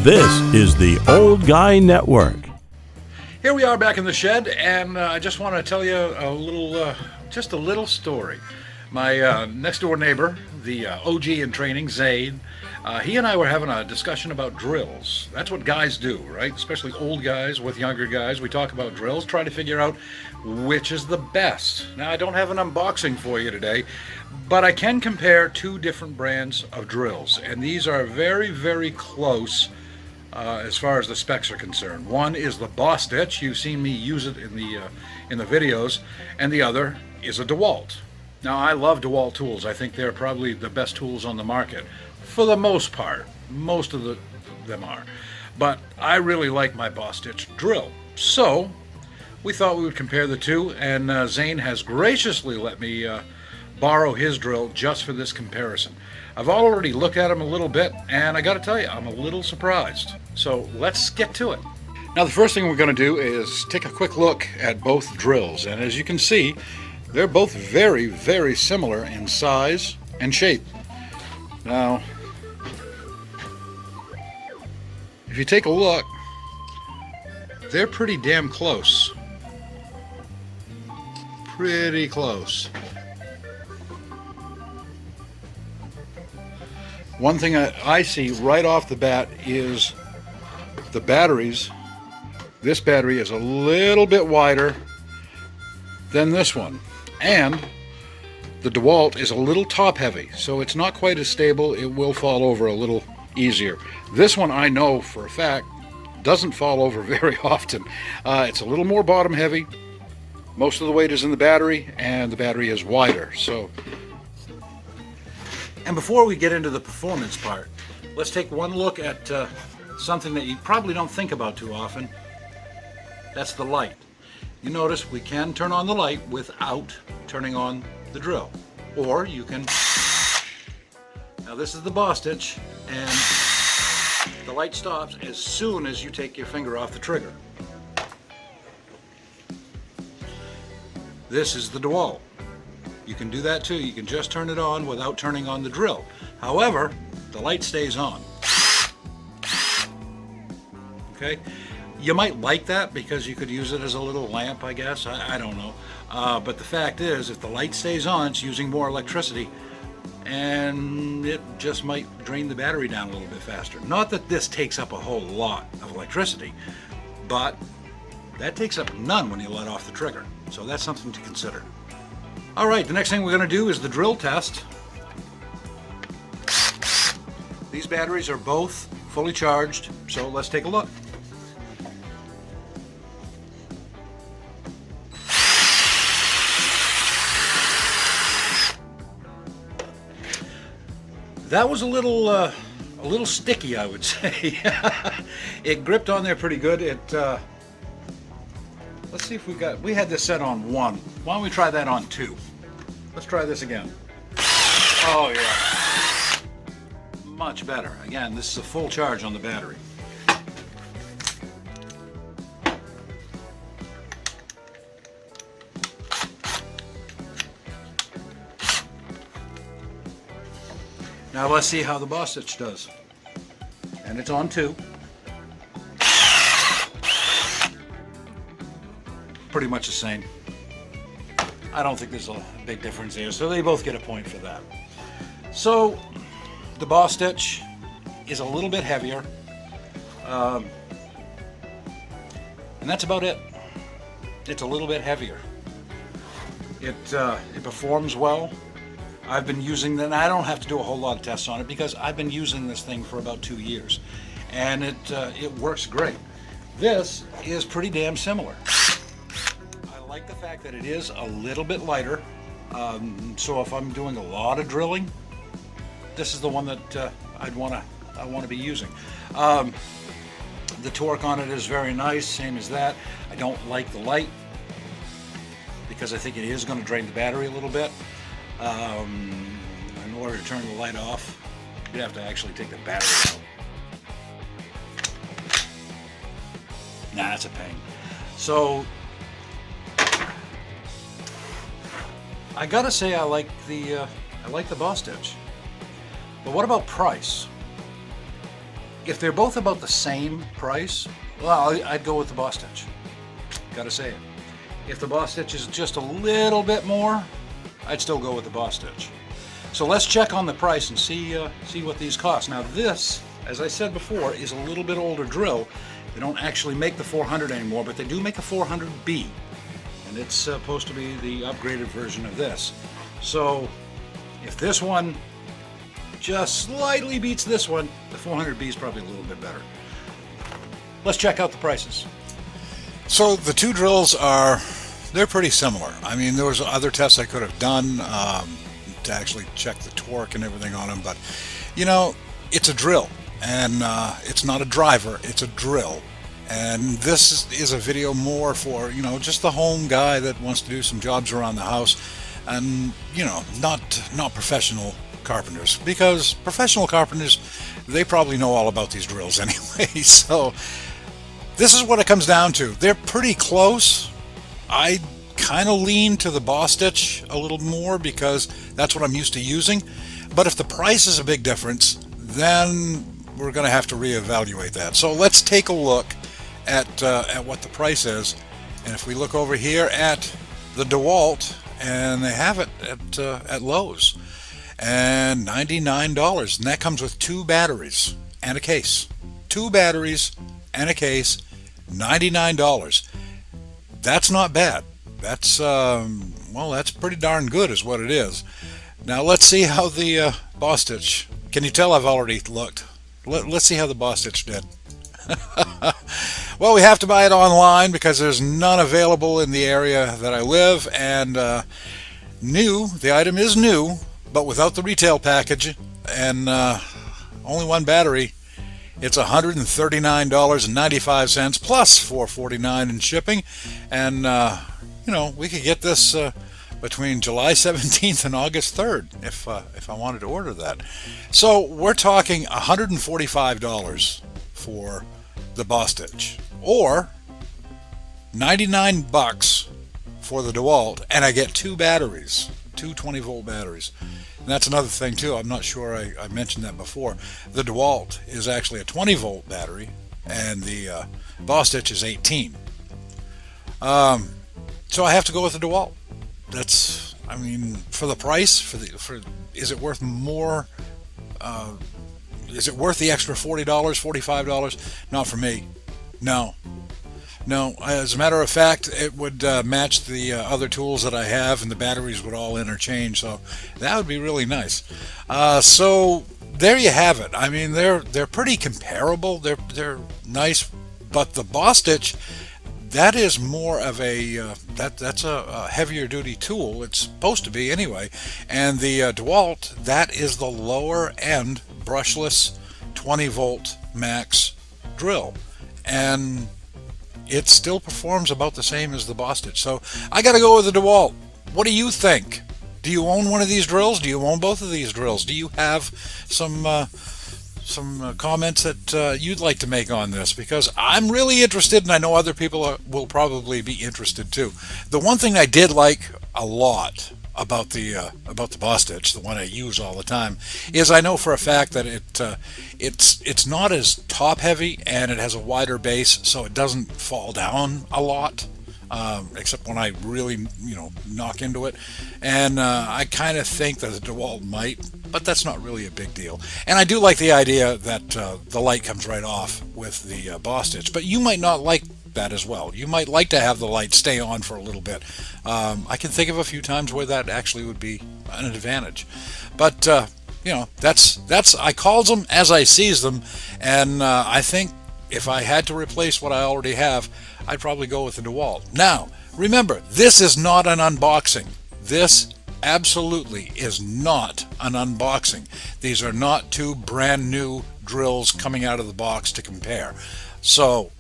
This is the Old Guy Network. Here we are back in the shed, and I just want to tell you a little, just a little story. My next door neighbor, the OG in training, Zane, he and I were having a discussion about drills. That's what guys do, right? Especially old guys with younger guys. We talk about drills, try to figure out which is the best. Now, I don't have an unboxing for you today, but I can compare two different brands of drills, and these are very, very close as far as the specs are concerned. One is the Bostitch. You've seen me use it in the videos, and the other is a DeWalt. Now, I love DeWalt tools. I think they're probably the best tools on the market for the most part. Most of them are, but I really like my Bostitch drill. So we thought we would compare the two, and Zane has graciously let me borrow his drill just for this comparison. I've already looked at him a little bit, and I got to tell you, I'm a little surprised. So let's get to it. Now, the first thing we're going to do is take a quick look at both drills, and as you can see, they're both very, very similar in size and shape. Now, if you take a look, they're pretty damn close. Pretty close. One thing I see right off the bat is the batteries. This battery is a little bit wider than this one, and the DeWalt is a little top heavy, so it's not quite as stable. It will fall over a little easier. This one, I know for a fact, doesn't fall over very often. It's a little more bottom heavy. Most of the weight is in the battery, and the battery is wider. And before we get into the performance part, let's take one look at something that you probably don't think about too often. That's the light. You notice we can turn on the light without turning on the drill. Or you can... Now this is the Bostitch, and the light stops as soon as you take your finger off the trigger. This is the DeWalt. You can do that too. You can just turn it on without turning on the drill. However, the light stays on. Okay? You might like that because you could use it as a little lamp, I guess. I don't know. But the fact is, if the light stays on, it's using more electricity, and it just might drain the battery down a little bit faster. Not that this takes up a whole lot of electricity, but that takes up none when you let off the trigger. So that's something to consider. All right, the next thing we're going to do is the drill test. These batteries are both fully charged, so let's take a look. That was a little sticky, I would say. It gripped on there pretty good. Let's see if we had this set on 1. Why don't we try that on 2? Let's try this again. Oh yeah. Much better. Again, this is a full charge on the battery. Now let's see how the Bostitch does. And it's on 2. Pretty much the same. I don't think there's a big difference there, so they both get a point for that. So the Bostitch is a little bit heavier, and that's about it. It's a little bit heavier. It performs well. I've been using that. I don't have to do a whole lot of tests on it because I've been using this thing for about 2 years, and it works great. This is pretty damn similar. I like the fact that it is a little bit lighter, so if I'm doing a lot of drilling, this is the one that I want to be using. The torque on it is very nice, same as that. I don't like the light because I think it is going to drain the battery a little bit. In order to turn the light off, you'd have to actually take the battery out. Nah, that's a pain. So I gotta say I like the Bostitch. But what about price? If they're both about the same price, well, I'd go with the Bostitch. Gotta say it. If the Bostitch is just a little bit more, I'd still go with the Bostitch. So let's check on the price and see what these cost. Now this, as I said before, is a little bit older drill. They don't actually make the 400 anymore, but they do make a 400B. And it's supposed to be the upgraded version of this. So if this one just slightly beats this one, the 400B is probably a little bit better. Let's check out the prices. So the two drills they're pretty similar. I mean, there was other tests I could have done to actually check the torque and everything on them, but you know, it's a drill, and it's not a driver, it's a drill. And this is a video more for, you know, just the home guy that wants to do some jobs around the house, and you know, not professional carpenters, because professional carpenters, they probably know all about these drills anyway. So this is what it comes down to. They're pretty close. I kind of lean to the Bostitch a little more because that's what I'm used to using, but if the price is a big difference, then we're going to have to reevaluate that. So let's take a look at what the price is, and if we look over here at the DeWalt, and they have it at Lowe's, and $99, and that comes with 2 batteries and a case. 2 batteries and a case, $99. That's not bad. That's well, that's pretty darn good is what it is. Now let's see how the Bostitch. Can you tell I've already looked? Let's see how the Bostitch did. Well, we have to buy it online because there's none available in the area that I live, and the item is new, but without the retail package, and only 1 battery. It's $139.95 plus $4.49 in shipping, and you know, we could get this between July 17th and August 3rd if I wanted to order that. So we're talking $145 for the Bostitch, or $99 for the DeWalt, and I get 2 batteries, 2 20-volt batteries. And that's another thing too. I'm not sure I mentioned that before. The DeWalt is actually a 20-volt battery, and the Bostitch is 18. So I have to go with the DeWalt. That's, I mean, for the price, is it worth more? Is it worth the extra $40, $45? Not for me. No. As a matter of fact, it would match the other tools that I have, and the batteries would all interchange. So that would be really nice. So there you have it. I mean, they're pretty comparable. They're nice, but the Bostitch, that is more of a that's a heavier duty tool. It's supposed to be anyway. And the DeWalt, that is the lower end brushless 20-volt max drill, and it still performs about the same as the Bostitch. So I got to go with the DeWalt. What do you think? Do you own one of these drills? Do you own both of these drills? Do you have some comments that you'd like to make on this? Because I'm really interested, and I know other people will probably be interested too. The one thing I did like a lot about the Bostitch, the one I use all the time, is I know for a fact that it's not as top heavy, and it has a wider base, so it doesn't fall down a lot, except when I really knock into it. And I kind of think that the DeWalt might, but that's not really a big deal. And I do like the idea that the light comes right off with the Bostitch, but you might not like that as well. You might like to have the light stay on for a little bit. I can think of a few times where that actually would be an advantage, but that's I calls them as I sees them, and I think if I had to replace what I already have, I'd probably go with the DeWalt. Now remember, this is not an unboxing. This absolutely is not an unboxing. These are not 2 brand new drills coming out of the box to compare. So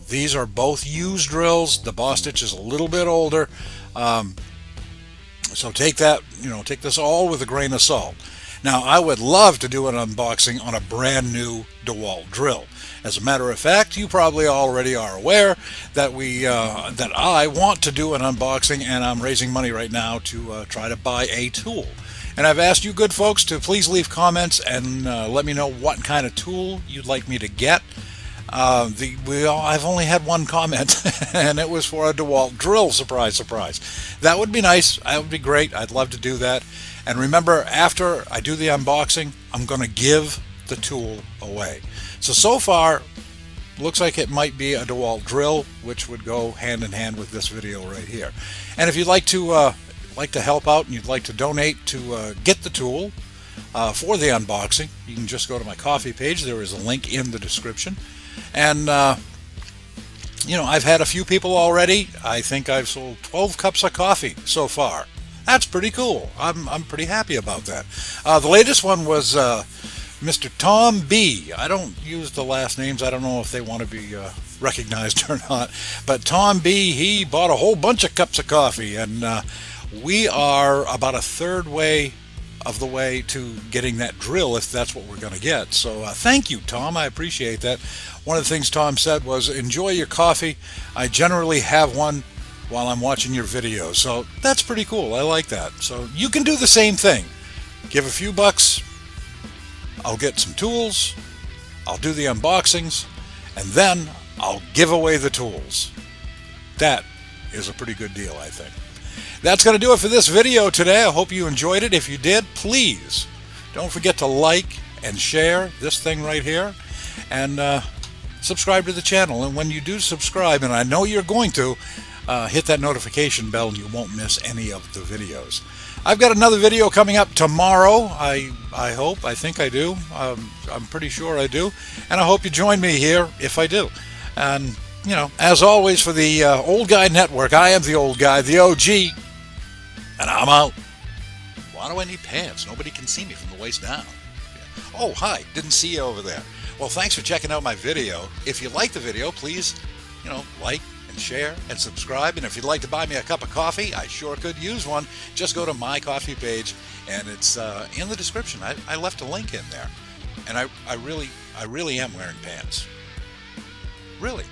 these are both used drills. The Bostitch is a little bit older, so take this all with a grain of salt. Now, I would love to do an unboxing on a brand new DeWalt drill. As a matter of fact, you probably already are aware that that I want to do an unboxing, and I'm raising money right now to try to buy a tool. And I've asked you good folks to please leave comments and let me know what kind of tool you'd like me to get. I've only had one comment, and it was for a DeWalt drill. Surprise, surprise. That would be nice. That would be great. I'd love to do that. And remember, after I do the unboxing, I'm going to give the tool away. So far, looks like it might be a DeWalt drill, which would go hand in hand with this video right here. And if you'd like to help out and you'd like to donate to get the tool for the unboxing, you can just go to my Ko-fi page. There is a link in the description. And you know, I've had a few people already. I think I've sold 12 cups of coffee so far. That's pretty cool. I'm pretty happy about that. The latest one was Mr. Tom B. I don't use the last names. I don't know if they want to be recognized or not. But Tom B, he bought a whole bunch of cups of coffee, and we are about a third way of the way to getting that drill, if that's what we're going to get. So thank you, Tom. I appreciate that. One of the things Tom said was, enjoy your coffee. I generally have one while I'm watching your videos. So that's pretty cool. I like that. So you can do the same thing. Give a few bucks. I'll get some tools. I'll do the unboxings. And then I'll give away the tools. That is a pretty good deal, I think. That's going to do it for this video today. I hope you enjoyed it. If you did, please don't forget to like and share this thing right here, and subscribe to the channel. And when you do subscribe, and I know you're going to, hit that notification bell and you won't miss any of the videos. I've got another video coming up tomorrow. I hope. I think I do. I'm pretty sure I do. And I hope you join me here if I do. And, you know, as always, for the Old Guy Network, I am the Old Guy, the OG. And I'm out. Why do I need pants? Nobody can see me from the waist down. Oh, hi. Didn't see you over there. Well, thanks for checking out my video. If you like the video, please, you know, like and share and subscribe. And if you'd like to buy me a cup of coffee, I sure could use one. Just go to my Ko-fi page, and it's in the description. I left a link in there. And I really am wearing pants. Really.